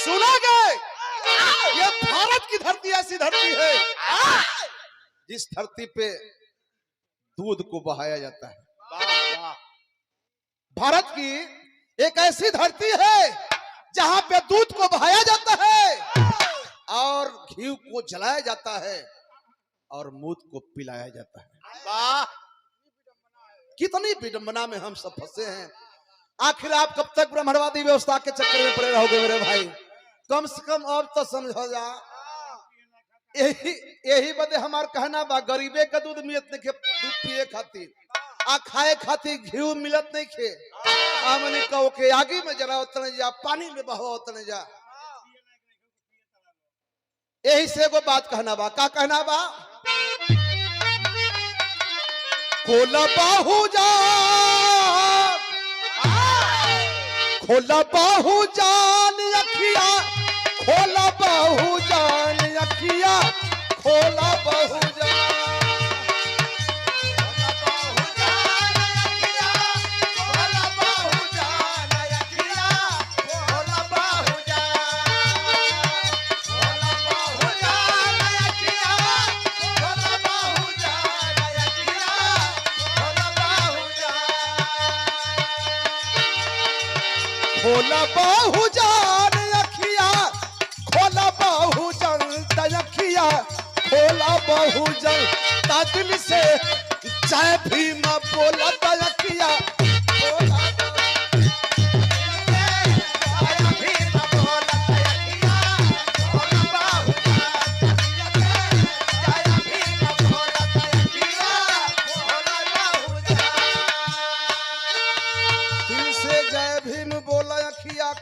सुनोगे, ये भारत की धरती ऐसी धरती है जिस धरती पे दूध को बहाया जाता है। भारत की एक ऐसी धरती है जहां पे दूध को बहाया जाता है और घी को जलाया जाता है और मूत को पिलाया जाता है। वाह, कितनी विडंबना में हम सब फंसे हैं। आखिर आप कब तक ब्राह्मणवादी व्यवस्था के चक्कर में पड़े रहोगे मेरे भाई? कम से कम अब तो समझो जा। यही बदे हमार कहना बा, गरीबे का दूध मिलत नहीं खे, दूध पिए खातिर आ खाए खातिर घी मिलत नहीं खे। हमने कहो के आगे में जरा उतने जा, पानी में बहो उतने जा। यही से एगो बात कहना बा। का कहना बा? खोला बाहू जान, खोला बाहू जान अखिया, खोला बाहू जान अखिया, खोला बाहू जान, खोला बाहू जान अखिया, खोला बाहू जान, खोला बाहू जान अखिया, खोला बाहू जान अखिया, खोला बाहू जान, खोला बाहू जान अखिया, खोला बाहू जान अखिया, खोला बाहू जान, दिल से जय भीम बोला अखिया, खोला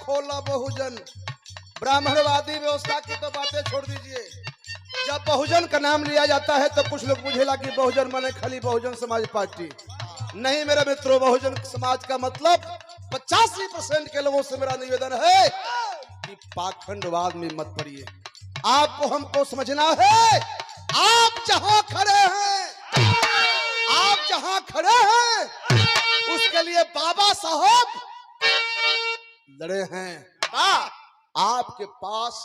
खोला बहुजन। ब्राह्मणवादी व्यवस्था की तो बातें छोड़ दीजिए। जब बहुजन का नाम लिया जाता है तो कुछ लोग बुझेला कि बहुजन माने खाली बहुजन समाज पार्टी। नहीं मेरे मित्रों, बहुजन समाज का मतलब 85% के लोगों से मेरा निवेदन है कि पाखंडवाद में मत पड़िए। आपको हमको समझना है, आप जहां खड़े हैं, आप जहां खड़े हैं उसके लिए बाबा साहब लड़े हैं। आपके पास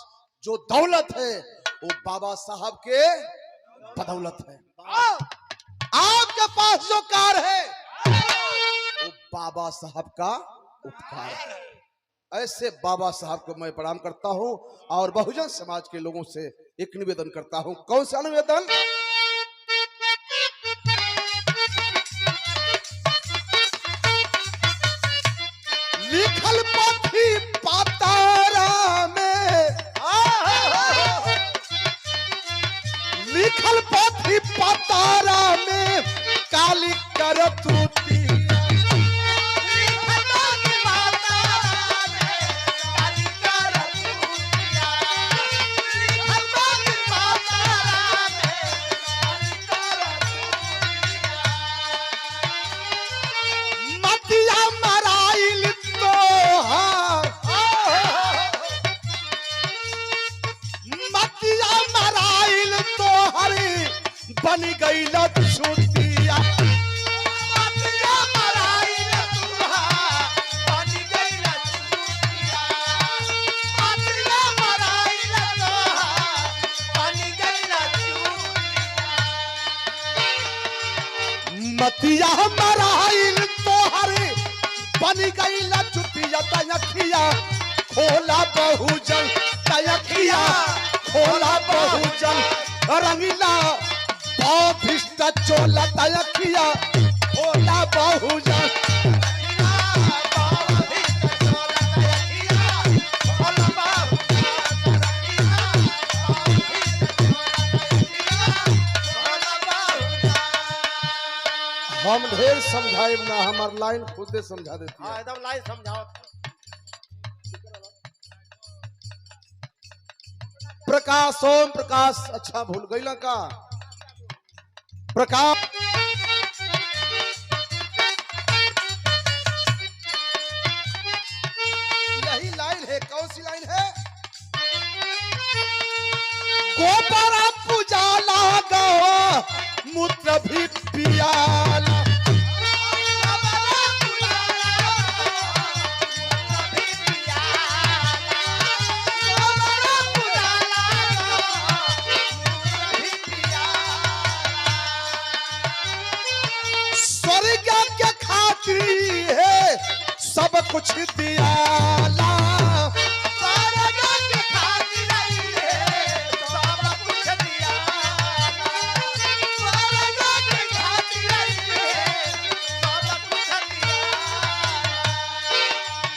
जो दौलत है वो बाबा साहब के बदौलत है। आपके पास जो कार है वो बाबा साहब का उपकार है। ऐसे बाबा साहब को मैं प्रणाम करता हूं और बहुजन समाज के लोगों से एक निवेदन करता हूं। कौन सा निवेदन? लिखल पाथी पातारा में, लिखल पाथी पातारा में काली करतूती, बन गई लछुतिया, मतिया मराइल तोहरे बन गई लछुतिया, तयखिया खोला बहुजन, तयखिया खोला बहुजन, रंगीला भ्रष्टा चोला तयखिया खोला बहुजन, हम ढेर समझाए ना, हमार लाइन खुदे समझा देती है। एकदम लाइन समझाओ। प्रकाश, ओम प्रकाश, अच्छा भूल गई का प्रकाश। यही लाइन है। कौन सी लाइन है? गोबरा पूजाला गो मूत्र भी पियाला, कुछ दियाला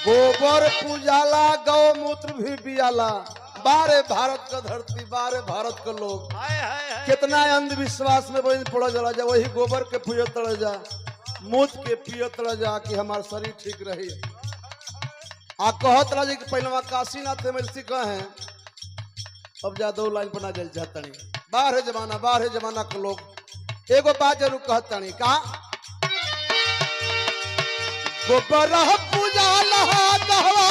गोबर पूजाला गौमूत्र भी पियाला। बारे भारत का धरती, बारे भारत के लोग कितना अंधविश्वास में पड़ा जला जा, वही गोबर के पिय तड़ जा, मूत के पिय तड़ जा कि हमार शरीर ठीक रही। आ कहत रहा कि पहलवा काशीनाथ में कहे अब जा 2 लाइन बना जल जातनी। बारह जमाना के लोग एगो बात जरूर कहतनी का गोबर पूजाला गहवा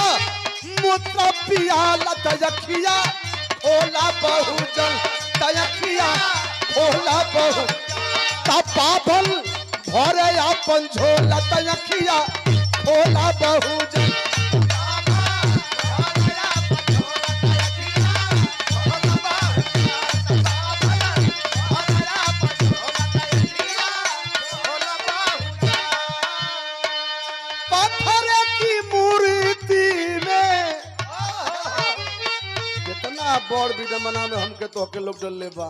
मूत्र पियाला तयखिया खोला बहुजन तयखिया खोला बहु पाभल भरे अपन झोला तयखिया खोला बहुजन। बड़ विडम्बना में हमके तो के लोग डल ले बा।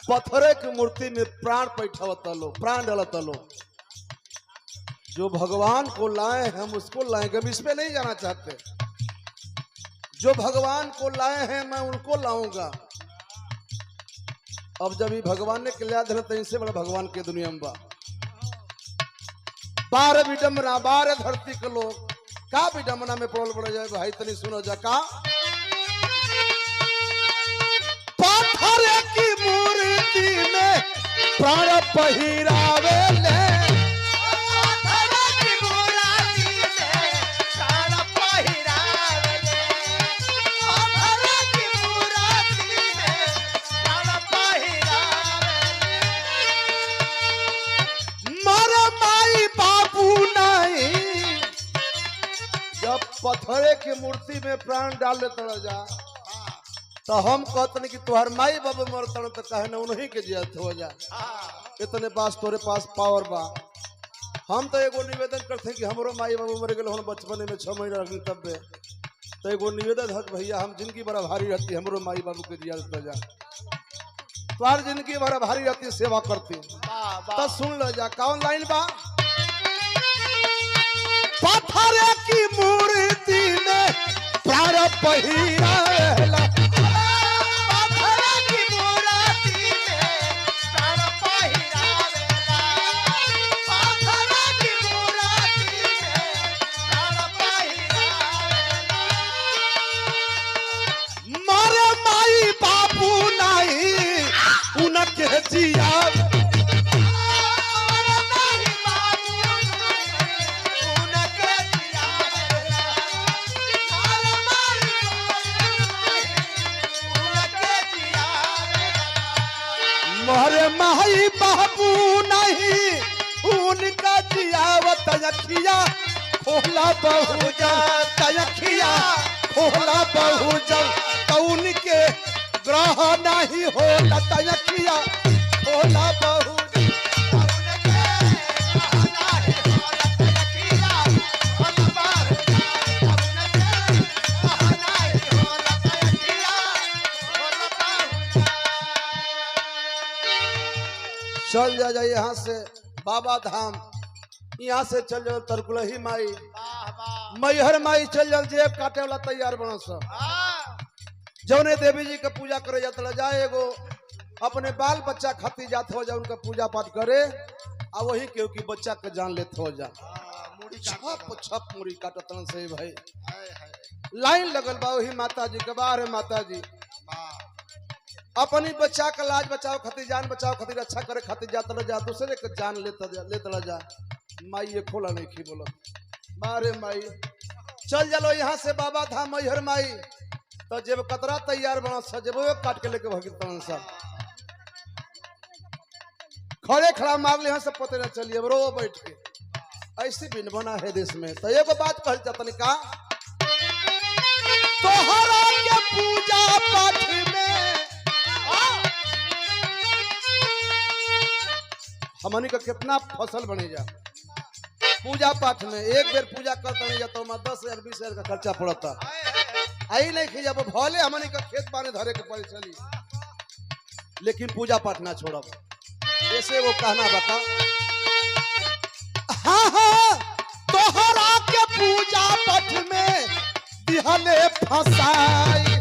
पत्थरे की मूर्ति में प्राण पैठावता लो, प्राण डलता लो। जो भगवान को लाए हम उसको लाएंगे, हम इस पे नहीं जाना चाहते। जो भगवान को लाए हैं मैं उनको लाऊंगा। अब जब ये भगवान ने किया दिला तो इनसे बड़ा भगवान के दुनिया में बा। बार विडम्बना, बार धरती के लोग का विडम्बना में पड़ल पड़ जाए भाई। तनी सुनो जा का पत्थर की मूर्ति में प्राण पहिरावे ले, पत्थर की मूर्ति में प्राण पहिरावे ले, पत्थर की मूर्ति में प्राण पहिरावे ले। मारे माई बाबू नहीं। जब पत्थरे की मूर्ति में प्राण डाल लेते जा तो हम कहते कि तुम्हार माई बाबू मरतन तो कहे ना उन्हीं के जियत हो जा। इतने पास तोरे पास पावर बा। हम तो एगो निवेदन करते कि हमरो माई बाबू मर गए, हम बचपन में 6 महीना रखी तब तो एगो निवेदन है भैया हम जिंदगी बड़ा भारी रहती, हमरो माई बाबू के जियत हो जा। तुम्हार जिंदगी बड़ा भारी रहती, सेवा करती। तो सुन लो जा कौन लाइन बा। पत्थर की मूर्ति में प्राण पहिरावेला, जिया मोरे माई बाबू नहीं उनका जियावत अखिया खोला बहुजन तयखिया खोला बहुजन तो उनके ग्रह नहीं होला तयखिया खोला बहुजन। चल जा जाए यहाँ से बाबा धाम, यहाँ से चल जाओ तरकुलही माई मैहर माई चल जाओ जेब काटे वाला तैयार बनो सब। जौने देवी जी का पूजा करे जाता जाए एगो अपने बाल बच्चा खातिर जाते हो जा, उनका पूजा पाठ करे आ वही केहू की बच्चा के जान लेते हो जा। छप छप मुड़ी काटतन से भाई लाइन लगल बा वही माता जी के बाहर। माता जी अपनी बच्चा का लाज बचाओ खातिर जान बचाओ खातिर अच्छा करे खातिर जाता जा, दूसरे के जान लेता जा। माई ये खोला नहीं खी बोलो बारे माई चल चलो यहाँ से बाबा धाम मैहर माई तो जब कतरा तैयार बना सा जब काट के लेके भगतन सब खड़े खड़ा मार ले यहाँ से पते न चलिए रो बैठ के ऐसी बिन बना है देश में। तो एगो बात कह जाता का तोहरा के पूजा पाठ में हमनी का कितना फसल बने जा। पूजा पाठ में एक बेर पूजा करता नहीं जाता मैं 10,000 20,000 का खर्चा पड़ता आई नहीं कि जब भले हमने का खेत पानी धरे के पड़े चली लेकिन पूजा पाठ ना छोड़ब ऐसे वो कहना बता हाँ हाँ तोहरा के पूजा पाठ में दिहले फसाई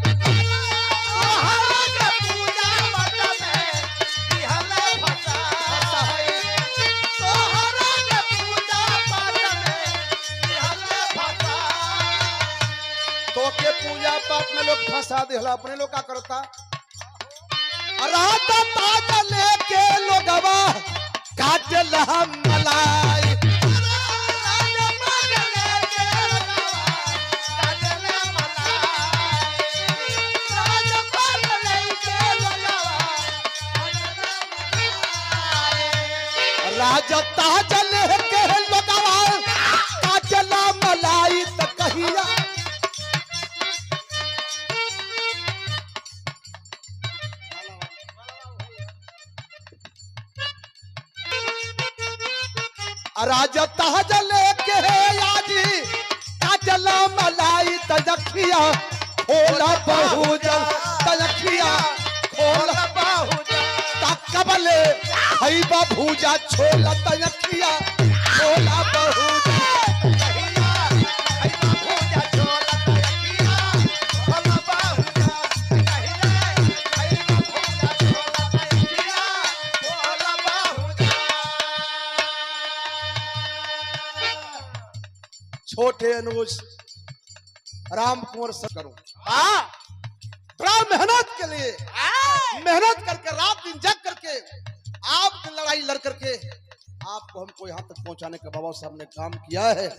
तो के पूजा पाठ में लोग फंसा दिहला अपने लोग का करता रात ताजा लेके लोगवा काटला मलाई राजा ताजा लेके लोगवा काटला मलाई त कहिया राजा ताजा लेके आजी काटला मलाई तजखिया खोला बहुजन तजखिया खोला बहुजन तकबले हईबा भूजा छोला तजखिया खोला बहुजन छोटे अनुज राम कुंवर से करो बड़ा मेहनत के लिए मेहनत करके रात दिन जग करके आपकी लड़ाई लड़ करके आपको हमको यहाँ तक पहुंचाने का बाबा साहब ने काम किया है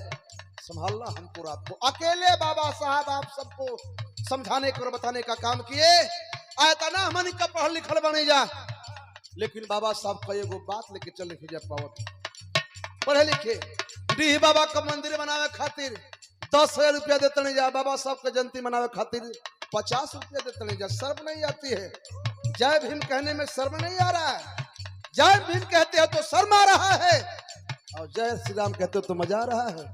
संभालना हमको रात को अकेले बाबा साहब आप सबको समझाने और बताने का काम किए आयता ना हमनी का पढ़ल लिखल बने जा लेकिन बाबा साहब का एगो बात लेके चल लिखे जा पावत पढ़े लिखे डी बाबा का मंदिर बनावे खातिर 10,000 रुपया देते नहीं जा बाबा साहब का जयंती मनावे खातिर 50 रुपया देते नहीं जा शर्म नहीं आती है जय भीम कहने में शर्म नहीं आ रहा है जय भीम कहते हो तो शर्म आ रहा है और जय श्री राम कहते हो तो मजा आ रहा है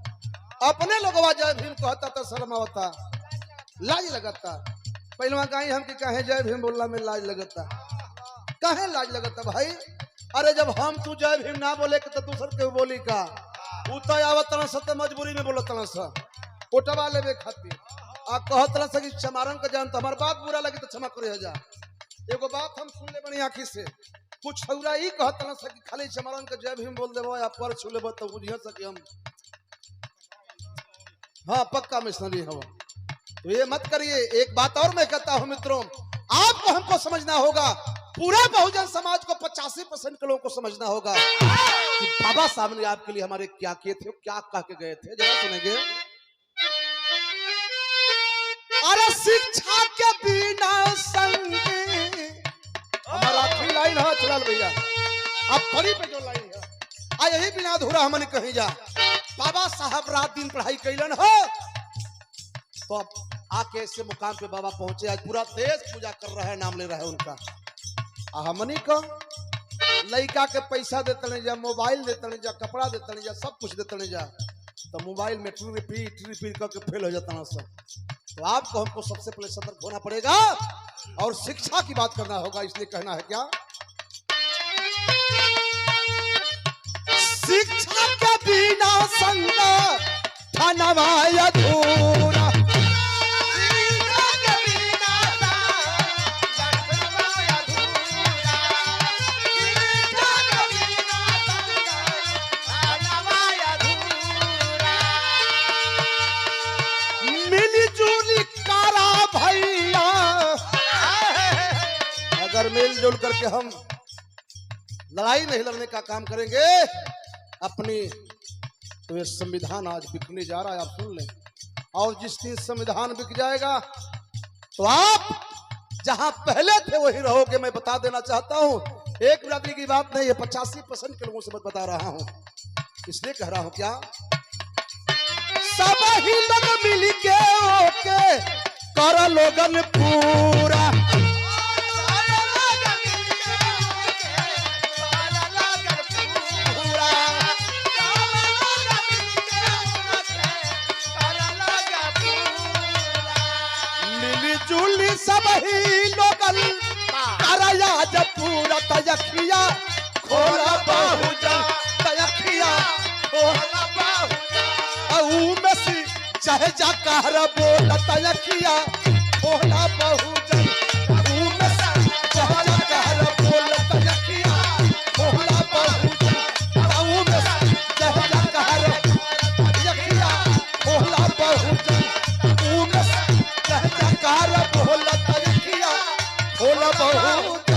अपने लोगवा जय भीम कहता तो शर्म आवता लाज लगता पहलवा गाई हम की कहे जय भीम बोलना में लाज लगता कहे लाज लगता भाई अरे जब हम तू जय भीम ना बोले तो दूसर के बोली का आवत मजबूरी में बोलत ओटवा लेवे खातिर आ कहत कि चमारन का जान तो हमार बात बुरा लगी तो क्षमा करे जा एगो बात हम सुन ले बनी आंखी से कुछ छौरा ई कहत कि खाली चमारन का जय भीम बोल देबो या पर छू लेबो तो बुझियो सके हम हाँ पक्का मिशनरी हो तो ये मत करिए एक बात और मैं कहता हूं मित्रों आपको हमको समझना होगा पूरा बहुजन समाज को 85% के लोगों को समझना होगा कि बाबा साहब ने आपके लिए हमारे क्या किए थे क्या कह के गए थे जरा सुनेंगे अरे शिक्षा के बिना संग हमारा आखिरी लाइन है चलाल भैया अब परी पे जो लाइन है आ यही बिना अधूरा हमने कहीं जा बाबा साहब रात दिन पढ़ाई कैलन हो तो अब आके ऐसे मुकाम पे बाबा पहुंचे आज पूरा देश पूजा कर रहा है नाम ले रहा है उनका हमनी को लड़का के पैसा देते नहीं जा मोबाइल देते नहीं जा कपड़ा देते नहीं जा सब कुछ देते नहीं जा तो मोबाइल में रिपीट करके फेल हो जाता ना सब तो आपको हमको सबसे पहले सतर्क होना पड़ेगा और शिक्षा की बात करना होगा इसलिए कहना है क्या शिक्षा के बिना संग धनवा अधूरा अगर मिलजुल करके हम लड़ाई नहीं लड़ने का काम करेंगे अपनी तो ये संविधान आज बिकने जा रहा है आप सुन लें और जिस दिन संविधान बिक जाएगा तो आप जहां पहले थे वही रहोगे मैं बता देना चाहता हूं एक बिरादरी की बात नहीं है 85% के लोगों से मैं बता रहा हूं इसलिए कह रहा हूं क्या सब ही लोग मिल के ओके कर लोगन पूरा चूली सब ही लोगन कराया जब पूरा तयखिया खोला बहुजन तयखिया खोला बहुजन में से चाहे जा कहर बोला तयखिया खोला बहुजन में से चाहे जा कहर बोला तयखिया खोला बहुजन में से चाहे जा कहर तयखिया खोला बहुजन में से चाहे जा कहर बोला तयखिया खोला बहुजन